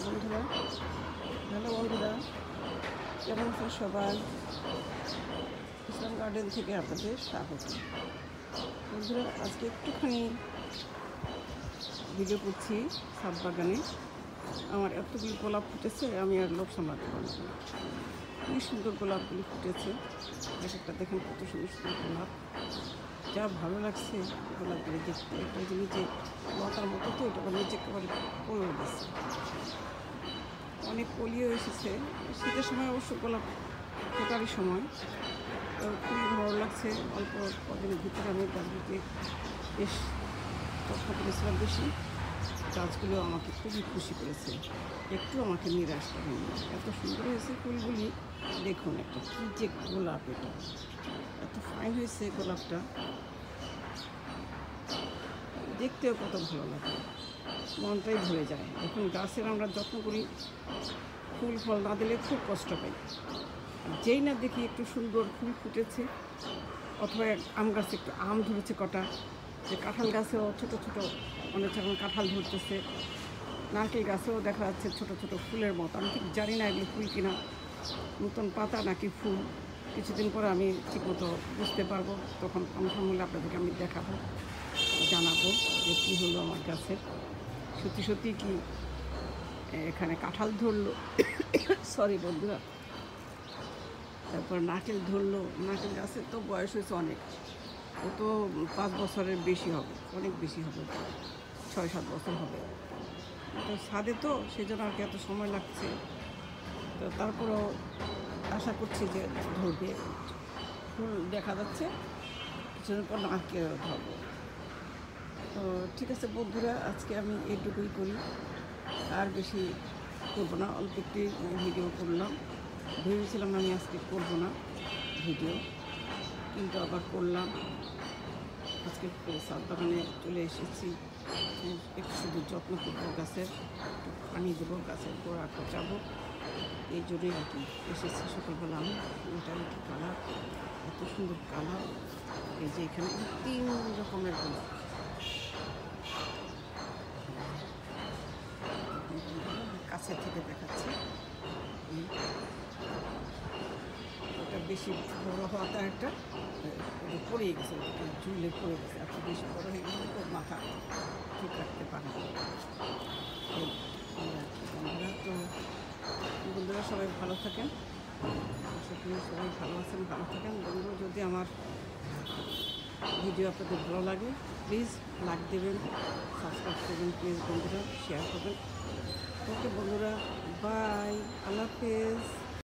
বন্ধুরা, হ্যালো বন্ধুরা, কেমন আছেন সবাই? ইসলাম গার্ডেন থেকে আপনাদের স্বাগত। বন্ধুরা, আজকে একটুখানি ভিডিও করছি ছাদ বাগানে। আমার এতগুলি গোলাপ ফুটেছে, আমি আর লোভ সামলাতে পারলাম না। খুবই সুন্দর গোলাপগুলি ফুটেছে। এক একটা দেখেন কত সুন্দর সুন্দর গোলাপ, যা ভালো লাগছে গোলাপগুলি দেখতে। এটা যে নিচে লতার মতো, তো এটা নিচে একেবারে পড়ে উঠেছে। অনেক কলিও এসেছে। শীতের সময় অবশ্য গোলাপ ফোটারই সময়। তো খুবই ভালো লাগছে। অল্প কদিনের ভিতরে আমি গাছগুলিকে বেশ যত্ন করেছিলাম বেশি। গাছগুলো আমাকে খুবই খুশি করেছে, একটু আমাকে নিরাশ করেনি। এত সুন্দর হয়েছে ফুলগুলি। দেখুন একটা কী যে গোলাপ, এটা এত ফাইন হয়েছে গোলাপটা, দেখতেও কত ভালো লাগে, মনটাই ভরে যায়। এখন গাছের আমরা যত্ন করি, ফুল ফল না দিলে খুব কষ্ট পাই। যেই না দেখি একটু সুন্দর ফুল ফুটেছে, অথবা আম গাছে একটু আম ধরেছে কটা, যে কাঁঠাল গাছেও ছোটো ছোটো অনেক এখন কাঁঠাল ধরতেছে, নারকেল গাছেও দেখা যাচ্ছে ছোটো ছোটো ফুলের মতো। আমি ঠিক জানি না এগুলো ফুল কিনা, নতুন পাতা নাকি ফুল। কিছুদিন পরে আমি ঠিকমতো বুঝতে পারবো, তখন কনফার্ম হলে আপনাদেরকে আমি দেখাবো, জানাবো যে কী হলো আমার গাছের। সত্যি সত্যি কি এখানে কাঁঠাল ধরলো, সরি বন্ধুরা। তারপর নারকেল ধরলো। নারকেল গাছের তো বয়স হয়েছে অনেক, ও তো 5 বছরের বেশি হবে, অনেক বেশি হবে, 6-7 বছর হবে। তো ছাদে তো সেই জন্য আর কি এত সময় লাগছে। তো তারপরেও আশা করছি যে ধরবে, ফুল দেখা যাচ্ছে, কিছুদিন পর নারকেল ধরবো। তো ঠিক আছে বন্ধুরা, আজকে আমি এইটুকুই করি, আর বেশি করবো না। অল্প একটি ভিডিও করলাম, ভেবেছিলাম আমি আজকে করবো না ভিডিও, কিন্তু আবার করলাম। আজকে ছাদ বাগানে চলে এসেছি, একটু শুধু যত্ন করবো গাছের, একটু পানি দেবো, গাছের গোড়া খোঁচাবো, এই জন্যই আর কি এসেছি সকালবেলা। আমি ওটাই কি কালার, এত সুন্দর কালার। এই যে এখানে 3 রকমের গোলাপ, কাছে থেকে দেখাচ্ছি। ওটা বেশি বড়ো হওয়াতে একটা পড়ে গেছে, ওটা ঝুলে পড়ে গেছে। এত বেশি বড়ো হয়ে গেলে তো মাথা ঠিক রাখতে পারে না। এই আর কি বন্ধুরা। তো বন্ধুরা সবাই ভালো থাকেন, আশা করি সবাই ভালো আছেন, ভালো থাকেন। বন্ধুরা, যদি আমার ভিডিও আপনাদের ভালো লাগে প্লিজ লাইক দেবেন, সাবস্ক্রাইব করবেন প্লিজ বন্ধুরা, শেয়ার করবেন। ওকে বন্ধুরা, বাই, আল্লাহ হাফেজ।